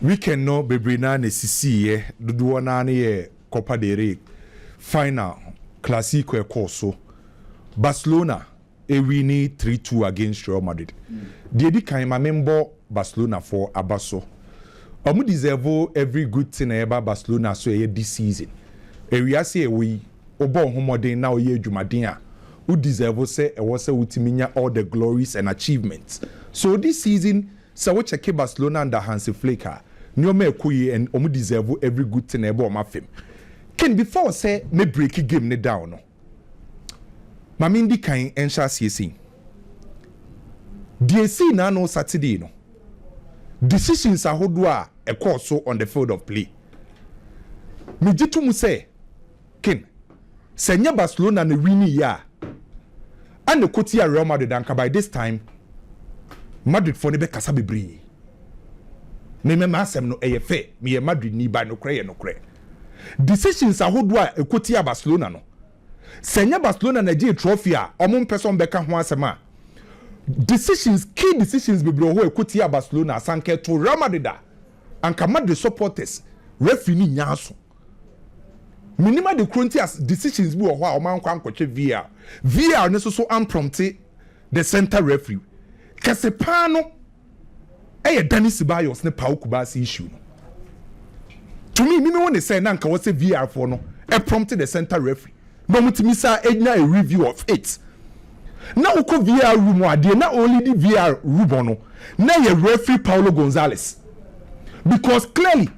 weekend no bebrina na sisi dodo na ne Copa del Rey final Classico so Barcelona win 3-2 against Real Madrid. The di kan ma member Barcelona for abaso. Omu deserve every good thing about Barcelona so this season. We are say we obo homodin na oye adwumaden a who deserve say e was say utiminya all the glories and achievements. So this season so we check Barcelona under Hansi Flick nyoma ekoyi and omu deserve every good thing about my fame. Can before say me break game ne down no. Mamindi kan ensha siesi. DSC na no Saturday no. Decisions ahodoa a course so on the field of play. Me jitu mu say Ken senya Barcelona ne wini ya and the Kotia Real Madrid anka by this time Madrid for ne be kasa bebre. Me asem no eyefe me Madrid ni by no kre. Decisions ahodoa a Kotia Barcelona no. Senya Barcelona na je trophy a omon person beka ho asema. Decisions, key decisions bebre ho Kotia Barcelona sanke to Real Madrid anka Madrid supporters referee ni nyaso. Minima de Corinthians decisions bi wo ho a o man kwa nkwoche VR ne so unprompted the center referee kasepa no Dani Ceballos ne Pau Kubasi issue no. To me want say na nka wo say VR for no prompted the center referee no mutimi sa enya a review of it. Na uko VR room ade na only the VR room no na ye referee Paulo Gonzalez, because clearly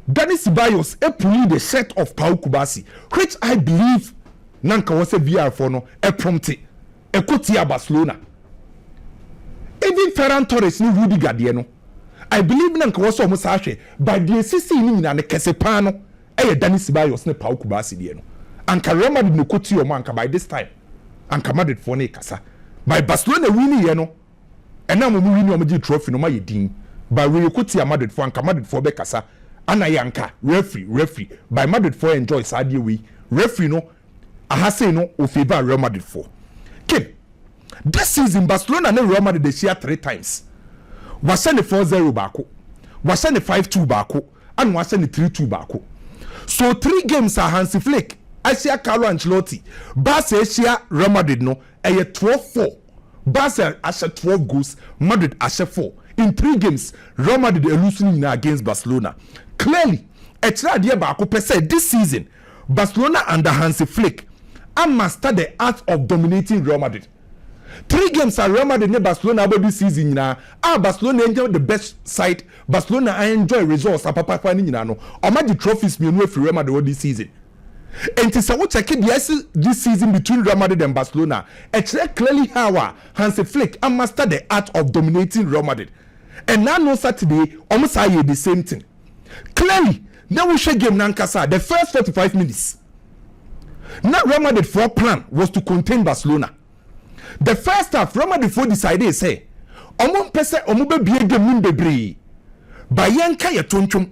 Dani Ceballos pulling the set of Pau Kubasi, which I believe nanka was a VR for no prompted Kotia Barcelona. Even Ferran Torres ni Rudiger de no, I believe nanka was almost ashe by the CC ni na ne kesepano Dani Ceballos ne Pau Kubasi de no. Anka Real Madrid no Kotia manka by this time anka Madrid for ne kasa by Barcelona winning ye no na mo win o mo trophy no ma ye din by we Kotia Madrid for anka Madrid for be kasa anayanka referee by Madrid for enjoy sadie we referee no ahase no o favor Real Madrid for Kim this season Barcelona and Real Madrid they share 3 times was send 4-0 bako was send 5-2 bako and was send 3-2 bako. So 3 games are Hansi Flick Asia Carlo Ancelotti Barca Asia Real Madrid no 12-4 Barca Asia 12 goals Madrid Asia 4 in 3 games Real Madrid losing against Barcelona. Clearly extra dia ba ko pese this season Barcelona under Hansi Flick and master the art of dominating Real Madrid. 3 games are Real Madrid and Barcelona about this season na Barcelona enjoy the best side. Barcelona I enjoy results papa ni na no o ma the trophies me no free Real Madrid this season. And to say what check this season between Real Madrid and Barcelona, extra clearly how Hansi Flick and master the art of dominating Real Madrid. And now no Saturday almost the same thing. Clearly, now we share game Nankasa the first 45 minutes. Now Real Madrid for plan was to contain Barcelona. The first half Real Madrid for decided say, "Omon pese omube biye game bebre." By yanka ya tonchum,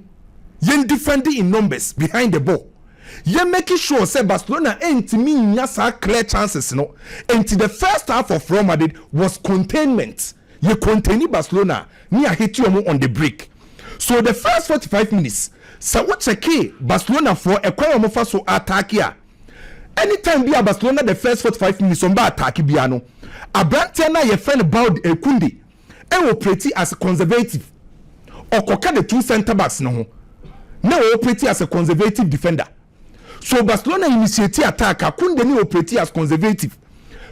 yen defending in numbers behind the ball. Yen making sure say Barcelona ain't me nyasa clear chances no. And the first half of Real Madrid was containment. Ye containing Barcelona near hit you on the break. So the first 45 minutes, so what check Barcelona for a quite almost so attack here. Anytime be a Barcelona the first 45 minutes on ba attack biano. A Brantiana your friend about a kundi and operate as a conservative. Or koka the 2 center backs no. Now operate as a conservative defender. So Barcelona initiate attack kunde ni operate as conservative.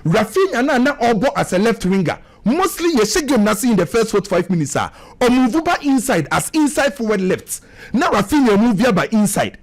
Rafinha na obo as a left winger. Mostly you shake game nasi in the first 45 minutes or move by inside as inside forward left. Now Rafinha move here by inside.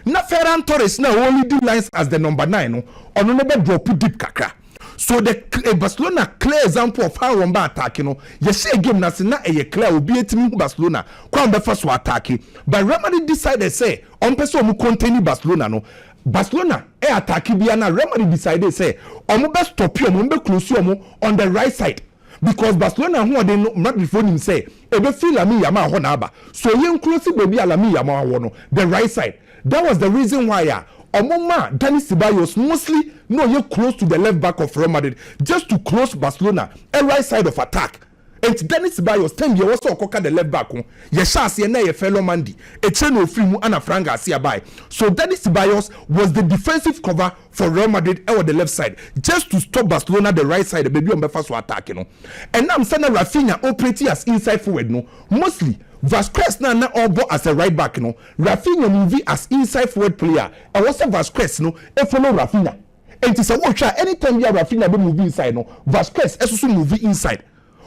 Now Ferran Torres now only do lines as the number 9 no or no never drop deep kakra. So the Barcelona clear example of how one attack you know. You shake game nasi na clear will be a team Barcelona come the first attack. But Real Madrid decided say on person who contain Barcelona no. Barcelona attack biana Real Madrid decided say omo be stop you omo be close you on the right side. Because Barcelona who they not before him say ebe feel Lami Yama ho na aba so yen close baby Lami Yama ho no the right side. That was the reason why Omoma Dani Ceballos mostly no you close to the left back of Real Madrid just to close Barcelona a right side of attack and Dennis Ceballos 10 years also okoka the left back on ye chance ye na ye fellow mandi e cheno free mu ana Frank Garcia by. So Dennis Ceballos was the defensive cover for Real Madrid on the left side just to stop Barcelona the right side baby on befa so attack you know. And now I'm saying Rafinha operating as inside forward no mostly Vasquez na obo as a right back no Rafinha move as inside forward player and what's Vasquez no e follow Rafinha and it's a watch anytime you have Rafinha be move inside no Vasquez also move inside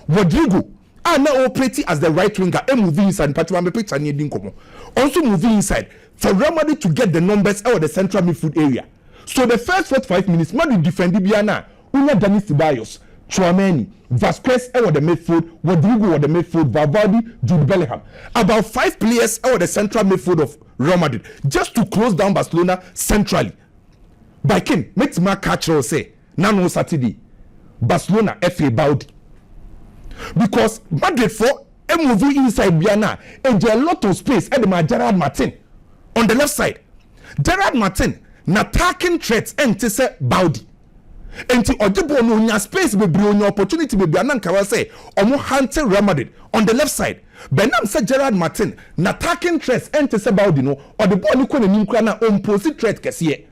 Rodrigo now operating as the right winger and move inside Patrick picture near Dinkomo also move inside for Real Madrid to get the numbers out of the central midfield area. So the first 45 minutes Madrid defended Biana Unya Dani Ceballos Tchouaméni, Vasquez out the midfield, Rodrigo out the midfield, Valverde, Jude Bellingham. About 5 players out the central midfield of Real Madrid just to close down Barcelona centrally. By King, makes my catch or say, Nano Saturday, Barcelona FA Baudi. Because Madrid for a movie inside Biana and there a lot of space at the Gerard Martin on the left side. Gerard Martin, attacking threats and to say Baudi. Enti Odibo no nya space bebre onya opportunity bebre ananka wa say omo hunting Real Madrid on the left side. Benam say Gerard Martin na attacking threats ente se Baudi no or the ball ni ko na nim kra na opposite threat kese.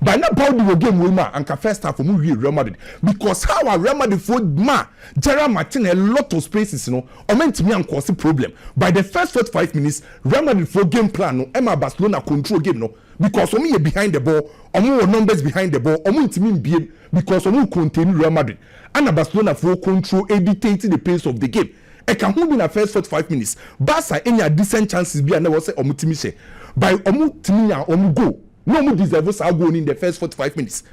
By na Baudi wo game we ma anka first half mu Real Madrid because how a Real Madrid for ma Gerard Martin a lot of spaces no o mentimi cause problem. By the first 45 minutes Real Madrid for game plan no Emma Barcelona control game no because omo behind the ball omo numbers behind the ball omo ntimi mbiem because omo contain Real Madrid and Barcelona for control dictating the pace of the game. E can hold in the first 45 minutes Barca any decent chances be and was say omo timi she by omo timi ya omo go no omo deserve us go in the first 45 minutes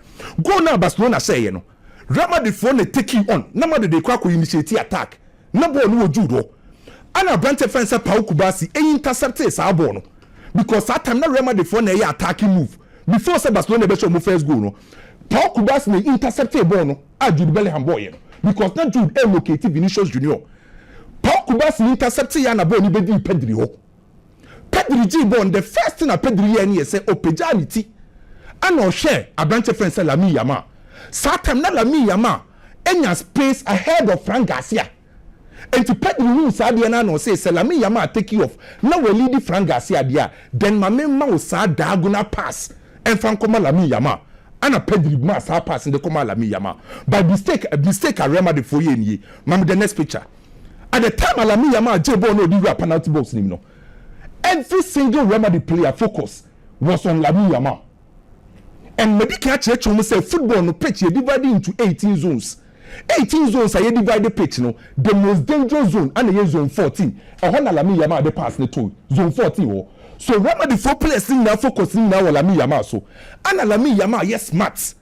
go now Barcelona say you know Real Madrid for na take on na Madrid dey kwa initiate attack na ball no judo ana Brante fence Pau Kubasi intercept sa ball no because that time na Real Madrid for na attacking move before say Barcelona be show mo first goal no Pau Kubasi na intercept a ball no a Jude Bellingham boy no because na Jude locate Vinicius Junior Pau Kubasi intercept ya na ball ni be di Pedri ho Pedri G ball the first thing na Pedri ya ni say opejanity and no share Abrante fence Lamine Yamal that time na Lamine Yamal enya space ahead of Frank Garcia. And to Pedri who said na no say Lamine Yamal take you off now we lead Frank Garcia there then my man sa diagonal pass and Frank Lamine Yamal and a Pedri mas pass in the Koma Lamine Yamal by mistake I remember the 4 year mam the next picture at the time Lamine Yamal jebo no di penalty box nim no every single remedy player focus was on Lamine Yamal and maybe catch say football no pitch divided into 18 zones. 18 zones are divided pitch no the most dangerous zone and zone 14 and when Lamine Yamal the pass the to zone 14 oh. So remember the 4 players now focusing now on Lamine Yamal so and Lamine Yamal yes smart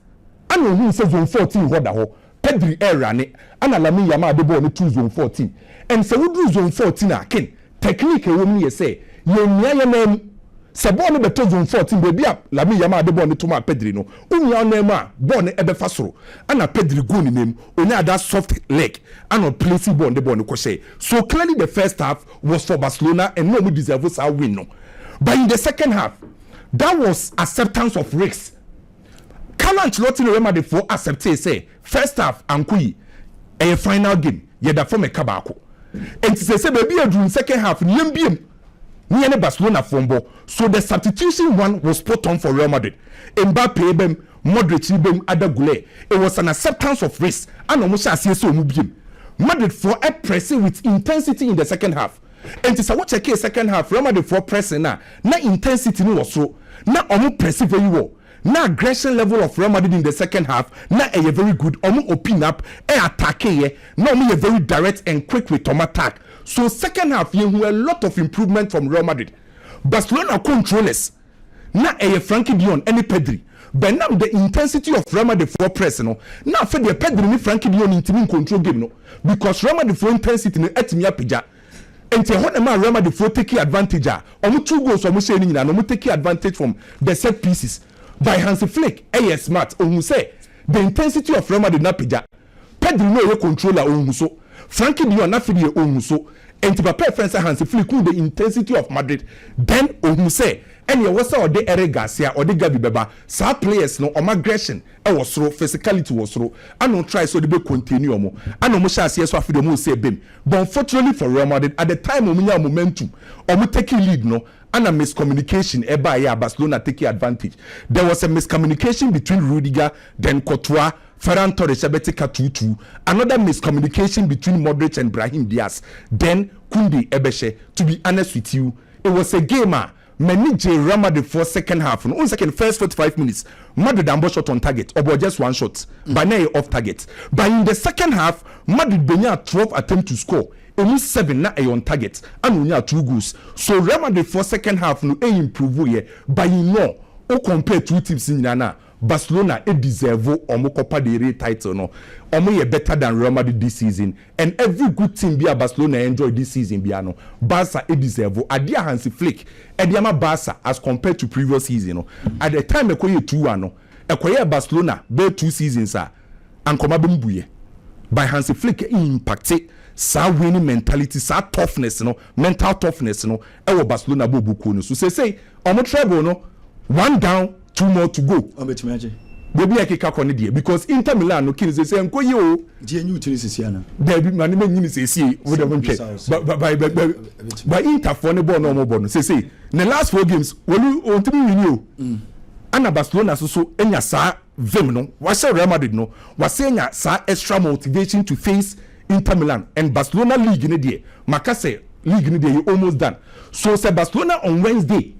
and who say zone 14 what the ho Pedri era ne and Lamine Yamal the ball no to zone 14 and so we do zone 14 again technique we me say you nya Sabo no beto zone 14 baby up Lamine Yamal de ball ni to ma Pedri no unya na ma ball ni ebe fa soro ana Pedri go ni nem onya that soft leg and on placing ball the ball ni ko share. So clearly the first half was for Barcelona and no one deserves a win no. But in the second half that was acceptance of risks. Carlo Ancelotti remember the for accept say first half ankui a final game ye da for me kabako and say baby during second half ni mbiem Niane Barcelona fombo. So the substitution one was put on for Real Madrid. Mbappe bem, Modric bem, Adagule. It was an acceptance of risk. And almost as yes so mubim. Madrid for a pressing with intensity in the second half. And it's a watch a second half. Real Madrid for pressing na intensity no so. Na omu pressing very well. Na aggression level of Real Madrid in the second half. Na a very good. Omu open up. Attack ye. Na omu a very direct and quick with attack. So second half you have a lot of improvement from Real Madrid. Barcelona controllers. Na Frankie Dion any Pedri. But now the intensity of Real Madrid for press no. Now for the Pedri ni Frankie Dion in control game no. Because Real Madrid for intensity no etimi apija. Enti ho na ma Real Madrid for take advantage a. Omo 2 goals omo say ni na no take advantage from the set pieces. By Hansi Flick smart omu say the intensity of Real Madrid na pija. Pedri no ye controller omu so. Frankie Dion na fidie omu so enti papa friends Hansi Flick the intensity of Madrid then omu say ɛne ɛwɔ sɛ ɔde Eric Garcia ɔde Gabi bɛba saa players no ɔmo aggression ɛwɔ soro physicality wɔ soro ano try so de be continue ɔmo ano mo hyɛ aseɛ so afide mo say bem but unfortunately for Real Madrid at the time ɔmo nya momentum ɔmo taking lead no and a miscommunication eba ya Barcelona taking advantage. There was a miscommunication between Rudiger, then Courtois, Ferran Torres, Ebetika 2-2. Another miscommunication between Modric and Brahim Diaz. Then Koundé Ebeshe. To be honest with you, it was a game. Many J Madrid for second half. No, first 45 minutes. Madrid ambo shot on target. Or just one shot. But now off target. But in the second half, Madrid benya 12 attempts to score. Only 7 na on target and only 2 goals. So Real Madrid for second half no improve here. But you know, o compare two teams in Nana, Barcelona deserve omo Copa del Rey title no. Omo ye better than Real Madrid this season. And every good team be a Barcelona enjoy this season biano. Barca deserve adia Hansi Flick. Ediama Barca as compared to previous season no. At the time e koye 2-1 no. E koye Barcelona be 2 seasons and koma bembuye. By Hansi Flick impacted sa winning mentality, sa toughness no, mental toughness no, ewo Barcelona bo buku no. So say omo treble no, 1 down, 2 more to go. Baby akeka kone die because Inter Milan no kin say enko ye o die nyu tiri sisi ana. Baby mani me nyini sisi wo de ntwe. By Inter for ne ball no mo ball no say the last 4 games wolu ontimi wini o. Ana Barcelona so enya sa vim no, wa say Real Madrid no, wa say enya sa extra motivation to face Inter Milan and Barcelona league in the Makase league in the almost done. So say Barcelona on Wednesday,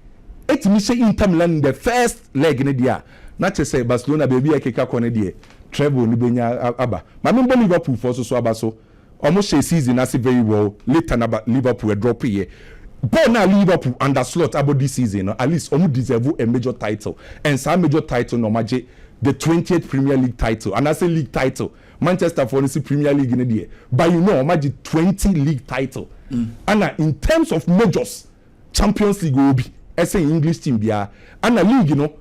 it mission Inter Milan in the first leg in the not to say Barcelona baby akeka kone die treble ni benya aba. Ma me Liverpool for so aba so almost a season as very well later na Liverpool drop here. But now Liverpool under slot about this season at least almost deserve a major title and some major title no maje the 20th Premier League title and I say league title. Manchester for the Premier League in the year. But you know, imagine 20 league title. And in terms of majors, Champions League will be as an English team there. And a league, you know,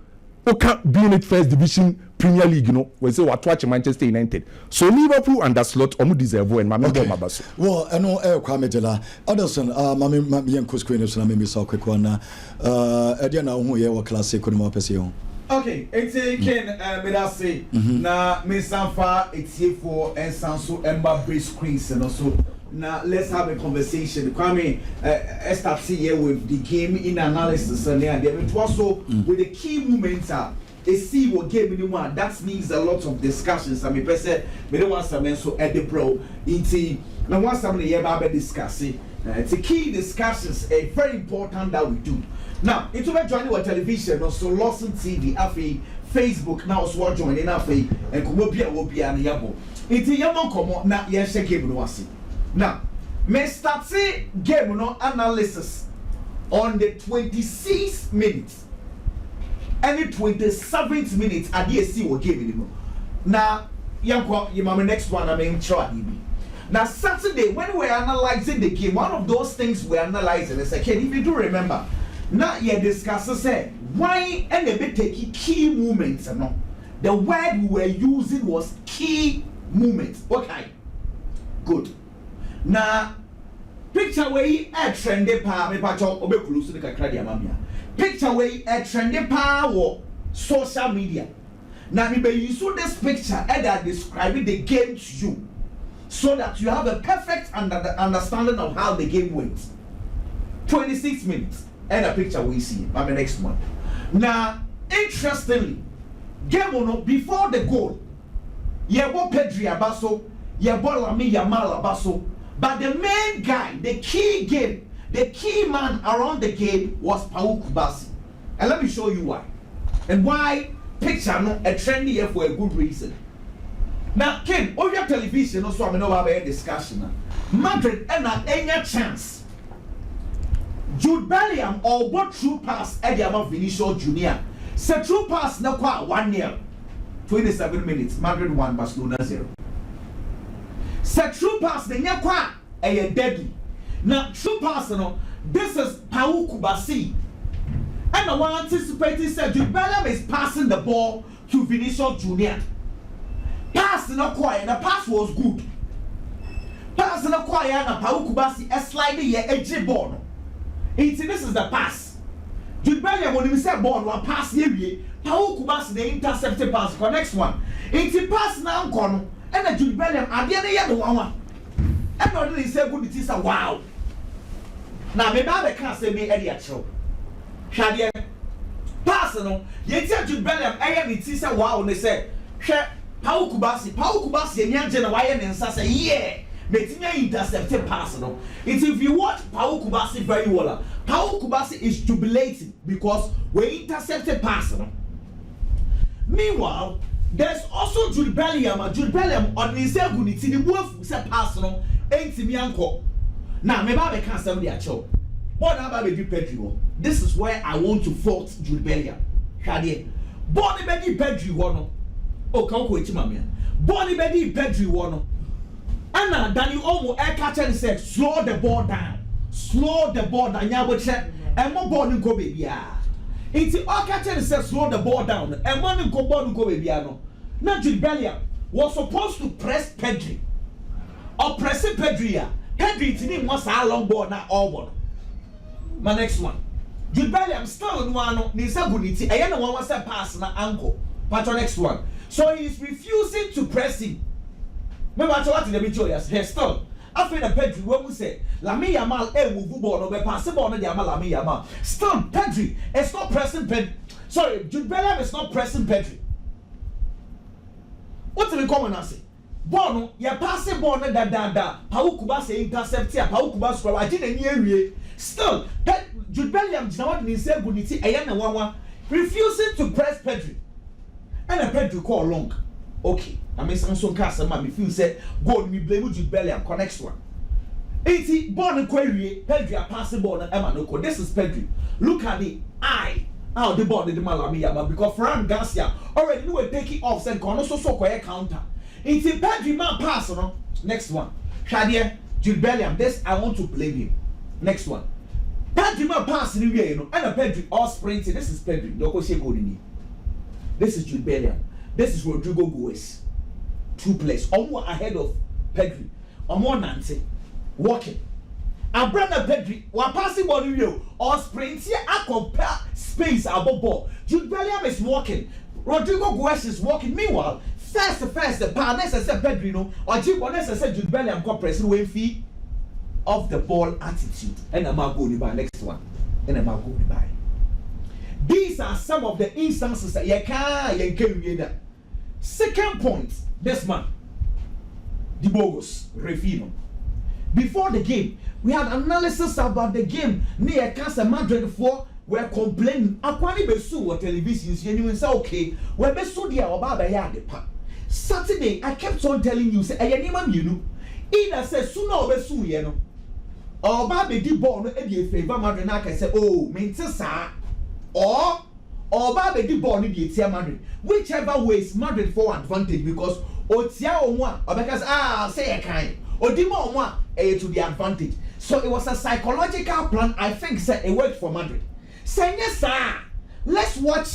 who can't be in it first division Premier League, you know, we say what watch Manchester United. So Liverpool and that slot omu deserve and my member mabaso. Well, I know Kwame Dela. Anderson, mami yan kuskweni so na mimi sa Kweku na edia na hu ye wa Classico ni mapese. Okay, it's a Ken Medase na Misanfa it's here for and Sanso Ember Base Screens and also now let's have a conversation. Kwame start here with the game in analysis and then it also with the key moments a see what game in one that means a lot of discussions. I mean person me don't want some so at the pro into now want some the year discussing it's a key discussions very important that we do. Now, it's over joining our television, also Lawson TV, Afi, Facebook, now also joining Afi, and Kumopia will be an yabo. It's a yamon como, not yes, game no wasi. Now, may start say game no analysis on the 26th minute, and the 27th minute, at the SC will give it. Now, Yanko, you mama next one, I mean, try. Now, Saturday, when we're analyzing the game, one of those things we're analyzing is like, if you do remember, now you discuss say why and a bit take key movements no. The word we were using was key movements. Okay. Good. Now picture where a trendy pa me pa cho obekulu so the kakra dia mamia. Picture where a trendy pa wo social media. Now me be use this picture and I describe the game to you so that you have a perfect understanding of how the game went. 26 minutes. And a picture we see. I'm the next one. Now, interestingly, game on before the goal, Yabo Pedri Abaso, Yabo Lami Yamal Abaso, but the main guy, the key man around the game was Pau Kubasi. And let me show you why. And why picture no a trendy here for a good reason. Now, Ken, on your television, also I know about a discussion. Madrid and any chance. Jude Bellingham or what true pass Ediama Vinicius Junior. Say true pass na kwa 1 year. 27 minutes. Madrid 1, Barcelona 0. Say true pass na nya kwa a deadly. Now true pass no. This is Pau Kubasi. And I want anticipating said Jude Bellingham is passing the ball to Vinicius Junior. Pass na kwa and the pass was good. Pass na kwa na Pau Kubasi a sliding here a ball. This is the pass. Jude Bellingham when he said ball wa pass ye Paul Kubasi the intercepted pass for next one. It's pass now kono and Jude Bellingham ade na ye do one. And no dey say good it is a wow. Now me ba be can say me e dey achro. Hwade pass no ye tia Jude Bellingham eye me ti say wow ne say hwe Paul Kubasi enya je na wa ye ne nsa say yeah. Metinya intercepted pass no. If you watch Paul Kubasi very well, Paul Kubasi is jubilating because we intercepted pass no. Meanwhile, there's also Jude Bellingham. Jude Bellingham on the same unity the wolf said pass no. Ain't me uncle. Now me ba be can say me a show. What about be Pedro? This is where I want to fault Jude Bellingham. Hade. Boni be Pedro no. O kan ko echi mame. Boni be Pedro no. Anna Daniel Omo air catcher and said slow the ball down. Slow the ball down. Ya check and more ball go baby. It's all catcher and said slow the ball down. And one go ball go baby. Now Jude Bellingham was supposed to press Pedri. Or press Pedri. Pedri to him was a long ball now all one. My next one. Jude Bellingham still no one needs a good I don't want to pass na ankle. But next one. So he is refusing to press him. Remember what the video yes still after the Pedri when we say Lamine Yamal move ball no be pass ball no dey Lamine Yamal still Pedri is not pressing Pedri. Sorry, Jude Bellingham is not pressing Pedri. What do we come and say? Ball no you pass ball no da Paul Kubasi intercept here Paul Kubasi score I did any area still Jude Bellingham is not in say guniti ayan na one refusing to press Pedri and a Pedri call long. Okay, I mean some cast me feel say go me blame Jude Bellingham next one. 80 born query Pedri pass the ball and Emanoko. This is Pedri. Look at the eye. How the ball the Malamia because Fran Garcia already knew a taking off and corner so counter. It's a Pedri man pass no. Next one. Shadia Jude Bellingham. This I want to blame him. Next one. Pedri man pass in the way, you know, and a Pedri all sprinting. This is Pedri. Don't go say go in. This is Jude Bellingham. This is Rodrigo Goes. 2 plays. Almost ahead of Pedri. Almost Nancy. Walking. And Brandon Pedri, while passing ball you or sprint here, I compare space above ball. Jude Bellingham is walking. Rodrigo Goes is walking. Meanwhile, first, the power necessary Pedri, no, or Jude necessary Jude Bellingham got pressing way feet of the ball attitude. And I'm going by next one. And I'm going by. These are some of the instances that you can't. Second point, this man, the bogus Refino. Before the game, we had analysis about the game. Near Casa Madrid for were complaining. Akwani besu what television you say okay. We besu dia obaba ya depa. Saturday, I kept on telling you say ayanima you know. Either say sooner or besu ye no. Oba be di ball no e dey favor Madrid na can say oh, me sa. Or Oba be ball ni the Madrid. Whichever way is Madrid for advantage because Otia Omwa or because say a kind Odimo Omwa to the advantage. So it was a psychological plan. I think said it worked for Madrid. Say yes sir. Let's watch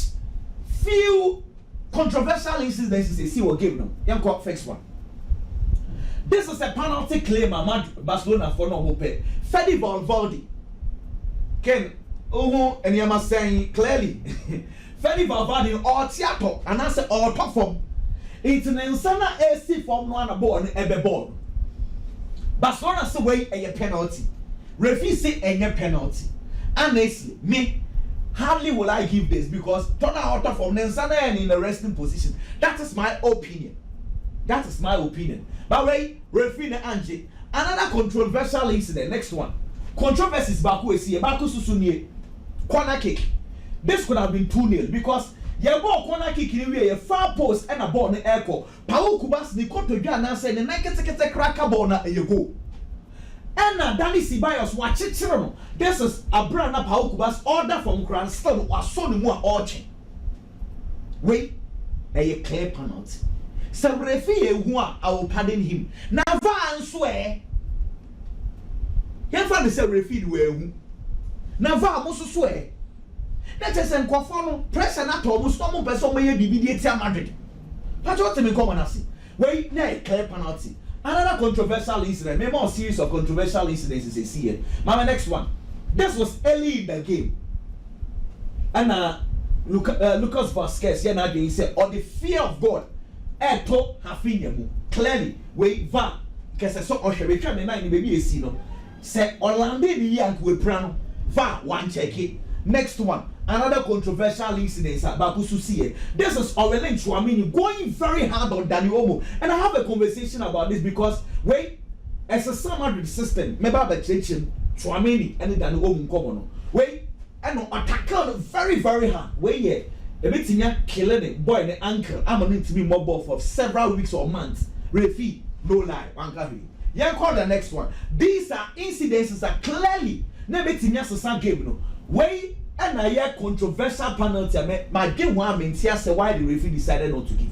few controversial incidents to see what game now. Young cop first one. This is a penalty claim Madrid Barcelona for no hope. Fede Valverde. Ken and you must say clearly, Fede Valverde or theater and answer or top form. It's an insana AC form one born a ball. Barcelona say way a penalty. Referee say a penalty. Honestly, me hardly will I give this because turn out of from Nensana and in a resting position. That is my opinion. That is my opinion. But wait, referee Angie. Another controversial incident. Next one. Controversies Baku is here. Baku Susuni. Corner kick. This could have been 2-0 because your ball corner kick in a far post and a ball in the echo. Paul Kubas Niko to Ghana said the naked cracker ball and you go. And now Danny Sibayos watch it. This is a brand of Paul Kubas order from Grand Stone or so more orching. Wait, a clear penalty. So referee who I will pardon him. Now Van swear. Yan fa say referee we hu. Na va mo so swear. That is en kwafo no pressure na to mo storm person mo ye bibi di etia Madrid. But what me come on see. Wait, na a clear penalty. Another controversial incident. Maybe a series of controversial incidents is here. My next one. This was early in the game. and Lucas Vasquez yeah na he said or the fear of God eto hafinya mu clearly we va kese so ohwe twa me na ni baby esi no say Orlando ni yank we pra no va one check it. Next one, another controversial incident about Kususie. This is Aurelien Tchouameni going very hard on Dani Olmo, and I have a conversation about this because wait, as a Madrid system, maybe the Chechen Tchouameni and Dani Olmo come wait, and attack very hard. Wait, yeah, a bit in killing it, boy, the ankle. I'm going to be mobile for several weeks or months. Refi, no lie, one carry. Yeah, call the next one. These are incidences that clearly never been some game no. Wait. And I hear controversial penalty. My game one means yes, why the referee decided not to give.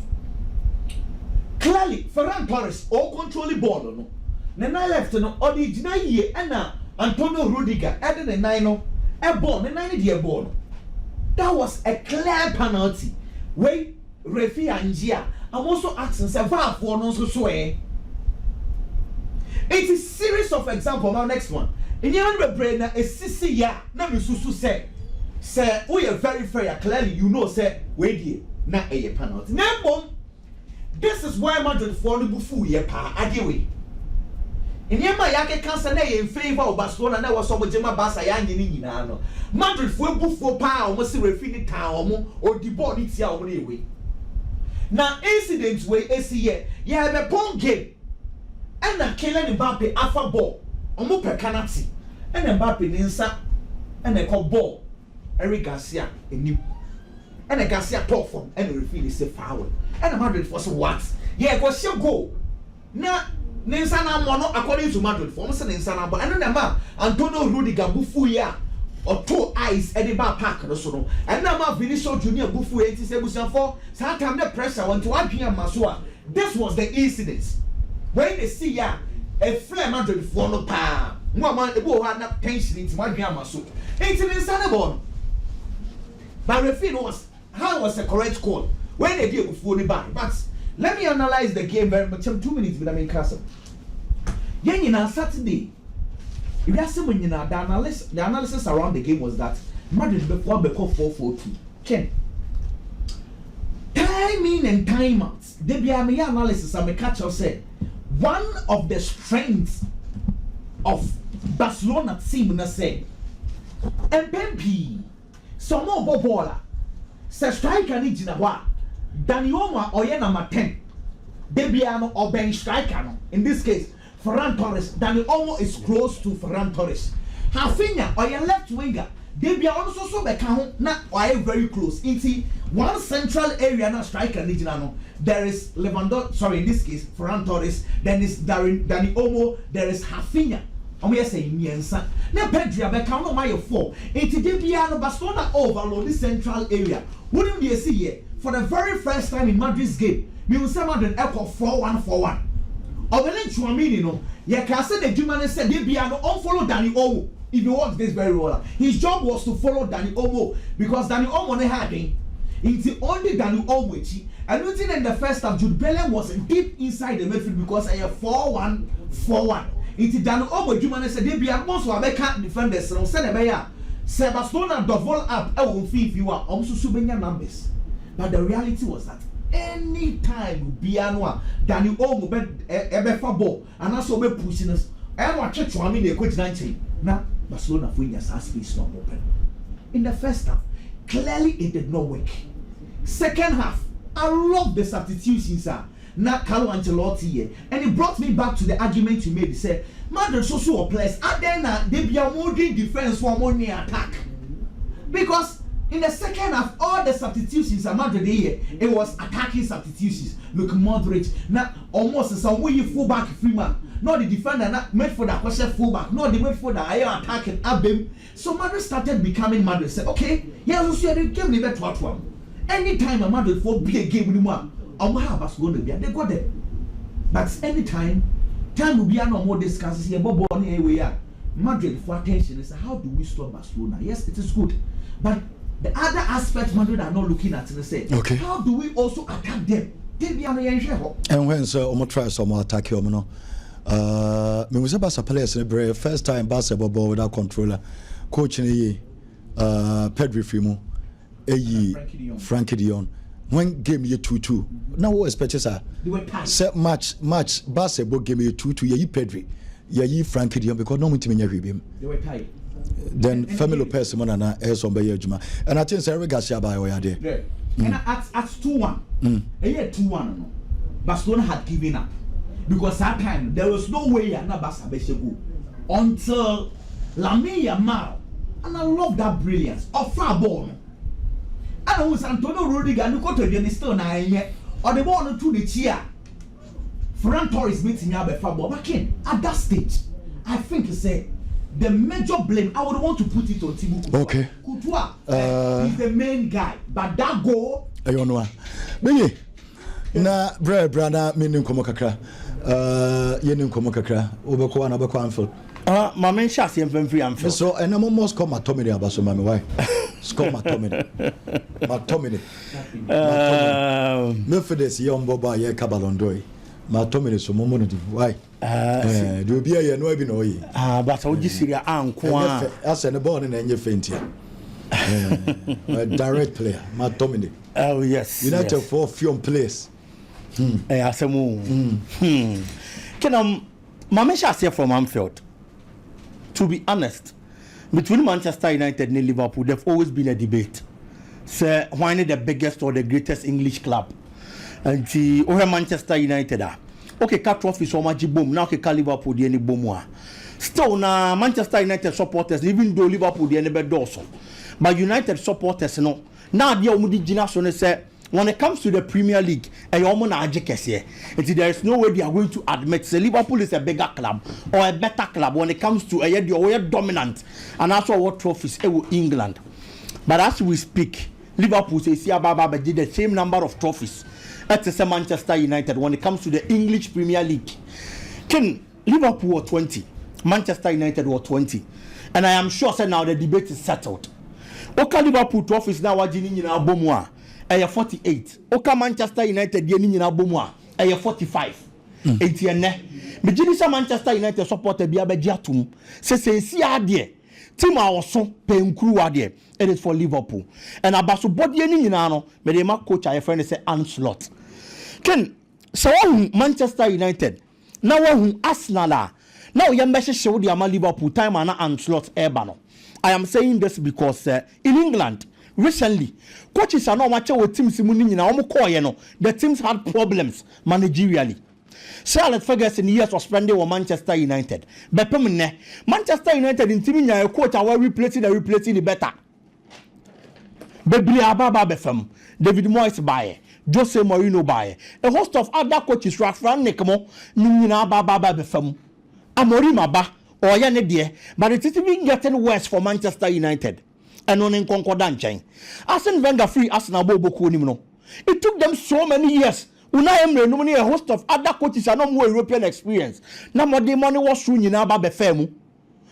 Clearly, Ferran Torres all controlling ball no. Then I left no. Or the year and Antonio Rudiger added a 9 a ball. The 90 ball. That was a clear penalty. Wait, referee Angia. I'm also asking several for no so swear. It is series of example. My next one. In your brain, a sissy ya. Now you so say. Say, we are very fair. Clearly, you know, say, wait, not a penalty. Now, this is why Madrid for the bufu ye pa adewe. In Yama Yake cancer in favor of Barcelona, and I was over Jema Basa Yanni Nano. Madrid for bufu pa almost refini town or the body it's your way. Now, incidents where ACA, you have a pong game, and a killing Mbappe alpha ball, or more per canati, and Mbappe insa, and a call ball. Eric Garcia a new and a Garcia top form and the referee is a foul and a Madrid for some what yeah was your goal now Ninsana mono according to Madrid for Ninsana but and then Antonio Rudiger bufu ya or 2 eyes at the bar park no so and now Vinicius Junior bufu 87 for time the pressure went to 1 p.m. Masua. This was the incident when they see ya a flame Madrid for no pa no man ebo had na tension into 1 p.m. Masua. It's an insanable. But referee was how was the correct call when they did before the back. But let me analyze the game very much. 2 minutes with the main castle. Yen on Saturday, if you ask someone the analysis around the game was that Madrid before 4-4-2. Ken, time in and time out. There be a analysis and me catch up said one of the strengths of Barcelona team na say MPP. Some more baller. Say striker ni jina wa. Dani Olmo oye number 10. Debiano or bench striker no. In this case, Ferran Torres. Dani Olmo is close to Ferran Torres. Hafinya oye left winger. Debiano also so beka ho na oye very close. Into one central area na striker ni jina no. There is Lewandowski. Sorry, in this case, Ferran Torres. Then is Dani Olmo. There is Hafinya. We are saying Miensa. Now Pedro Beckham no my 4. It did be Barcelona overload this central area. Wouldn't you see here for the very first time in Madrid's game? We will say Madrid echo 4-1-4-1. Aurelien Tchouameni no. You can say the German said they be unfollow Dani Olmo. If you watch this very well, his job was to follow Dani Olmo because Dani Olmo ne had him. It's only Dani Olmo. And looking in the first half, Jude Bellingham was deep inside the midfield because I have 4-1-4-1. It's Dani Olmo Jumane said they be most of the defenders no send a Barcelona double up if you are also subenya numbers. But the reality was that anytime Bianwa Dani Olmo be ball and also be pushing us and what church I mean they coach 19 now Barcelona for your space not open. In the first half, clearly it did not work. Second half, I love the substitutions, sir. Not Carlo Ancelotti here. And it brought me back to the argument you made. He said, Madrid so place. And then they be a modern defense for money attack. Because in the second half, all the substitutions at Madrid here, it was attacking substitutions. Look, Modric, not almost some way you full back free man. Not the defender, not made for that question full-back. Not the made for the higher attacking Abim. So Madrid started becoming Madrid. Said, okay, yeah, so the game never taught one. Anytime a Madrid for be a game with one. Barcelona they got there. But anytime will be no more discussions here. Bob Madrid for attention is how do we stop Barcelona? Yes, it is good. But the other aspect Madrid are not looking at and say, okay, how do we also attack them? They be on the and when so try some attack you no. Me was Barca players in the first time basketball ball without controller. Coach Pedri Fimo. Frankie Dion. When game ye 2-2. Now what expect sir? They were tied. Set match basketball game ye 2-2 ye Pedri. Ye Frankie Dion because no meeting me him. They were tied. Then family Lopez Monana Elson Bayer Juma. And I think Sarah Garcia by way there. And at 2-1. A year 2-1 no. Barcelona had given up. Because that time there was no way Barca go until Lamine Yamal, and I love that brilliance of far ball. And I was Antonio Rudiger and got to the still nine or the ball to the chair. Ferran Torres meeting up a far ball. But again, at that stage, I think to say the major blame I would want to put it on Thibaut Courtois. Okay. Courtois is the main guy, but that goal. I don't know. Biggy. Na brother meaning komo kakra. Yenim komo kakra. Obeko na obeko Anfield. My men shall see him free Anfield. So and I'm almost come Matomini abaso mami why? Score Matomini. Me for this young boba ye kabalondoi. Matomini so momo why? Do be a no be no yi. But I would just see your uncle. As an born in any faint here. A direct player, Matomini. Oh yes. United for film place. Can my shall say from Anfield? To be honest, between Manchester United and Liverpool, there's always been a debate. Say, why not the biggest or the greatest English club? And the Manchester United are. Okay, cut trophy so much boom. Now okay, Liverpool the any boom. Still na Manchester United supporters, even though Liverpool the any bad also. But United supporters no. Now the omudi generation say when it comes to the Premier League, there is no way they are going to admit that Liverpool is a bigger club or a better club when it comes to a dominant and also what trophies in England. But as we speak, Liverpool says the same number of trophies as Manchester United when it comes to the English Premier League. Liverpool were 20, Manchester United were 20, and I am sure now the debate is settled. Okay, Liverpool trophies now are in 48. Oka Manchester United ye ni na bomu a 45. Etienne. Me gini sa Manchester United supporter bia be giatum. Se si ade. Team a oso pe nkuru ade. It is for Liverpool. And abaso body ni nyina no me dey ma coach a friend say Anslot. Ken so Manchester United. Now who Arsenal a. Now you message show the Liverpool time and Anslot eba no. I am saying this because in England recently, coaches are not watching with teams in the teams had problems managerially. Sir Alex Ferguson years was spending with Manchester United. But Manchester United in team a coach are replacing the better. Baby Ababa Befem, David Moyes by Jose Mourinho by a host of other coaches, Rafran Nekamo, Nina Baba Befem, Amorima Ba, or Yanedie, but it is even getting worse for Manchester United. And on in concordant chain. Arsene Wenger free Arsenal Bobo no. It took them so many years. Unai Emery nominate a host of other coaches and no more European experience. Now more the money was soon in Abba Befemu.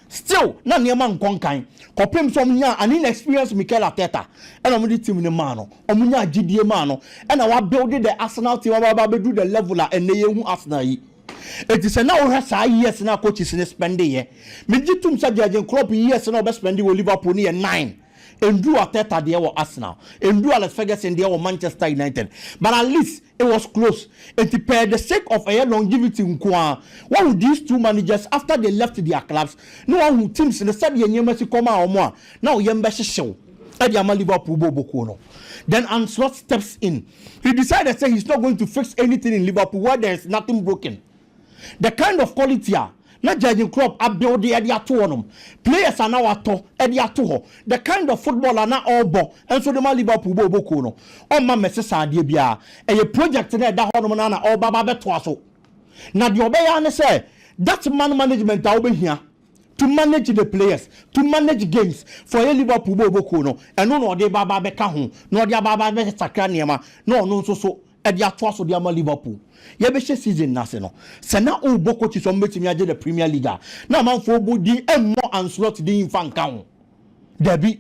Still, na neman konkan. Kopim some nya an inexperienced Mikel Arteta. And I'm the team in the mano. Omunya GDA mano. And I was building the Arsenal team about do the leveler and the young Arsenal. It is now has years now coaches in spending ye. Mijitum Sajajan Klopp years now best spending with Liverpool near 9. And do Arteta there were Arsenal. And do Alex Ferguson there were Manchester United. But at least it was close. And to pay the sake of a longevity in Kwa, one of these two managers after they left their clubs, no one who teams in the study and Yemasi Koma or more. Now Yembashi show. Ediama Liverpool Bobokono. Then Anslot steps in. He decided to say he's not going to fix anything in Liverpool where there is nothing broken. The kind of quality not judging club build the area to them. Players are now at to the kind of football are now all ball and so the Liverpool Bobokono. Oh my message idea a project there that Hormonana or Baba Betwaso. Now the Obeyan say that's man management over here to manage the players, to manage games for a Liverpool Bobokono and no de Baba Bekahu, no de Baba Sakaniama, no so. Edia twaso dia ma Liverpool ye be she season na se no se na o boko ti so metimi age the Premier League na manfo bodi emmo Anslot din fa nka ho dabi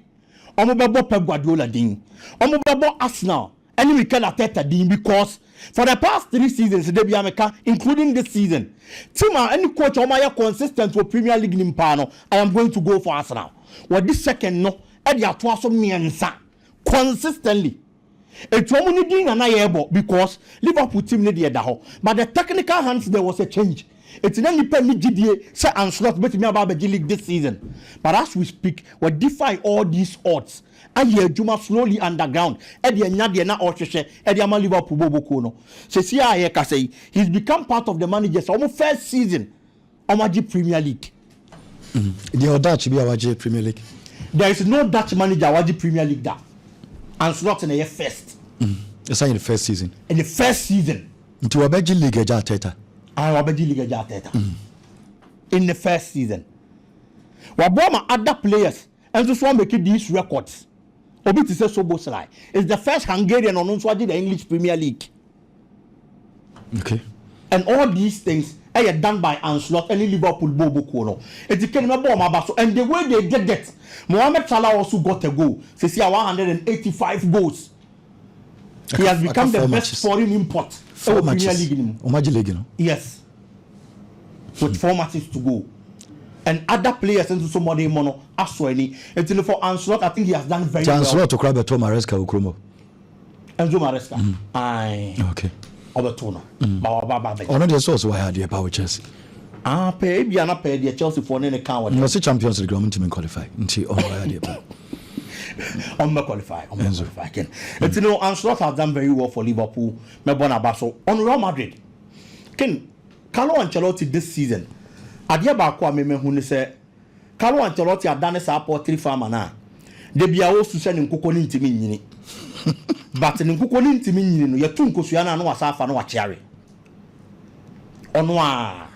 omo bebo Pep Guardiola din omo bebo Arsenal eni Mikel Arteta din because for the past 3 seasons they be America including this season team any coach omo ya consistent for Premier League nimpa no I am going to go for Arsenal what this second no edia twaso miensa consistently. It's only doing an eye because Liverpool team need the but the technical hands there was a change. It's not dependent GDA say and slot bet me about the league this season. But as we speak, we defy all these odds. And here Juma slowly underground. Eddie Nadia na Orchestra, Eddie Ama Liverpool Bobokono. So see I can say he's become part of the managers almost first season on Magic Premier League. The Dutch be our Premier League. There is no Dutch manager Magic Premier League that. And slot in the first. It's in the first season. In the first season. Into a Belgian league Jateta. In the first season. Waboma other players and just want to make these records. Obi to say Soboslai is the first Hungarian on the English Premier League. Okay. And all these things are done by Anslot and Liverpool Bobo Kono. It's a and the way they did that, Mohamed Salah also got a goal. So see 185 goals. He has become the best foreign import. Premier League. Yes. With 4 matches to go. And other players into somebody mono aswani. Until for Anslot, I think he has done very well. Anslot to grab a Maresca Ukromo. Enzo Maresca. Aye. Okay. Obertona. Another source why I had the power Chelsea. Pay be an pay the Chelsea for an account. No, Champions League government qualify. Until all I had qualify. It's no Anslot has done very well for Liverpool. Mebona Basso on Real Madrid. Ken Carlo Ancelotti this season. Adia ba kwa meme hu ne se Carlo Ancelotti adane sa portrait farmer na. De bia wo su se ne nkokɔ ne ntimi nyini. But ne nkokɔ ne ntimi nyini no yetu nkosua na no wasa afa no wachiare. Ono a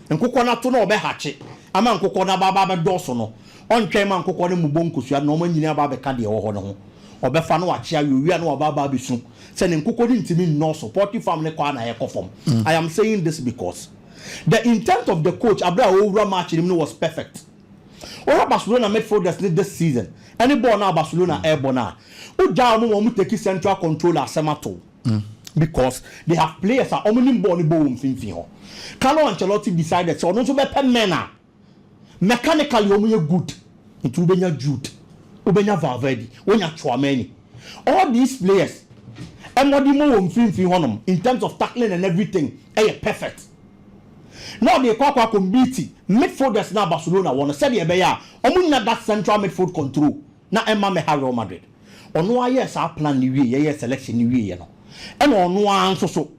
nkokɔ na to na obe hache. Ama nkokɔ na baba be doso no. Ontwe ma nkokɔ ne mubo nkosua na oma nyini aba be ka de wo ho ne ho. Obe fa no wachiare wi na baba be su. Se ne nkokɔ ne ntimi no so portrait farm ne kwa na ye kofom. I am saying this because the intent of the coach Abra over match him was perfect. Ora Barcelona midfielders this season. Any ball now Barcelona airborne now. Uja no want to take central control as Semato. Because they have players that only ball the ball in Carlo Ancelotti decided so no to be mena. Mechanically omu good. Into Ubenya Jude. Ubenya Valverde. Ubenya Chouameni. All these players in terms of tackling and everything perfect. Now they kwa beat midfielders na Barcelona wanna say the beya omunya that central midfield control na Emma Real Madrid. Ono aye sa plan ni wie ye selection ni wie no. And ono anso so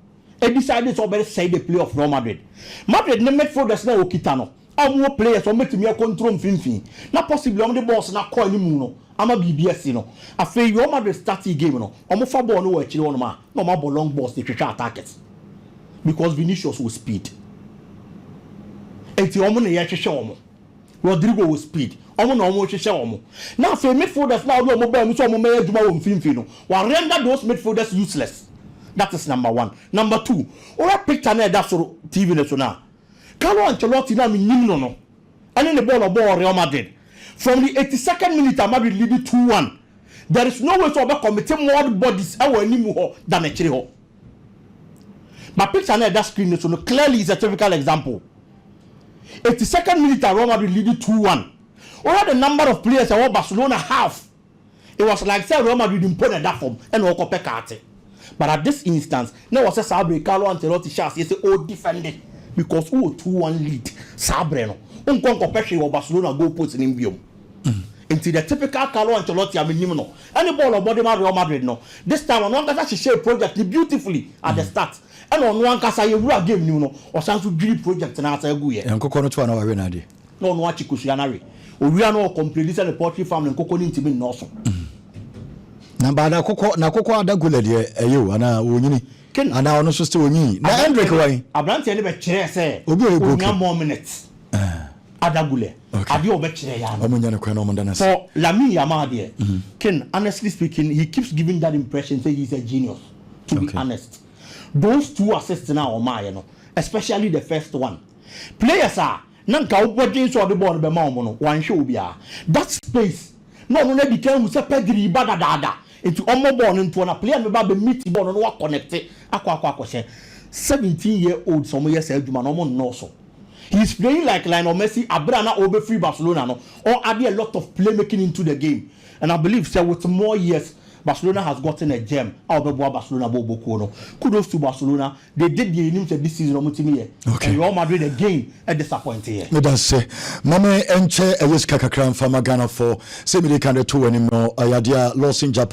e decided to be say the play of Real Madrid. Madrid na midfielders na okita no. Omo players o metimi control mfimfin. Na possibly omo the boss na call ni mu no. Ama BBS no. Afei Real Madrid start game no. Omo fa ball no wa chire wono ma. No ma ball long balls they try attackers. Because Vinicius with speed. Eti omo na ye hwehwe omo Rodrigo with speed omo na omo hwehwe omo na for midfielders na omo ba mu so omo may adwuma wo mfimfi no wa render those midfielders useless. That is number 1. Number 2, ora picture na that so TV na so na Carlo Ancelotti na minim no and the ball Real Madrid from the 82nd minute Madrid lead 2-1. There is no way to over commit more bodies e wa animu ho than a chire ho. But picture na that screen so no clearly is a typical example. 82nd minute, Real Madrid leading 2-1. What the number of players that Barcelona have? It was like say Real Madrid imposed that form and walk up a carte. But at this instance, there was a Sabre Carlo Ancelotti chance. He said, "Oh, defended because 2-1 lead. Sabre no. Unkon compare Barcelona goal post in Imbium." Into the typical Carlo Ancelotti, I mean, no. Any ball of body Real Madrid no. This time, on one case she share project beautifully at the start. And on one case you real game you know or some to drill project na asa egu ye. Nkoko no to na wa na de. No no achikusuanare. We are no completely the poultry farm nkoko ni ntimi no so. Na ba na koko adagula de eyo ana onyini. Ana ono so still onyi. Na Hendrick why? Abrante ne be kire say. Obi o go. Onya more minutes. Adagule. Adi o be kire ya. Omunya ne kwa no mo dana. For Lamine Yamal there. Ken honestly speaking he keeps giving that impression say he's a genius to be honest. Those 2 assists now on my especially the first one. Players are nanka ubodin so the ball be ma omo no wan show bia. That space no dey became say Pedri badadada. Into omo ball into na player me ba be meet ball no wa connect akwa 17-year-old some years adwuma no omo no so. He's playing like Lionel Messi, Abrana Obe free Barcelona, no, or adding a lot of playmaking into the game. And I believe, sir, with more years, Barcelona has gotten a gem. Barcelona kudos to Barcelona. They did the innings this season. Okay. And Real Madrid again a disappointing. That's it. Mama enche ayes kakakran from Ghana for 7 can 2 anymore. Ayadia lost in Japan.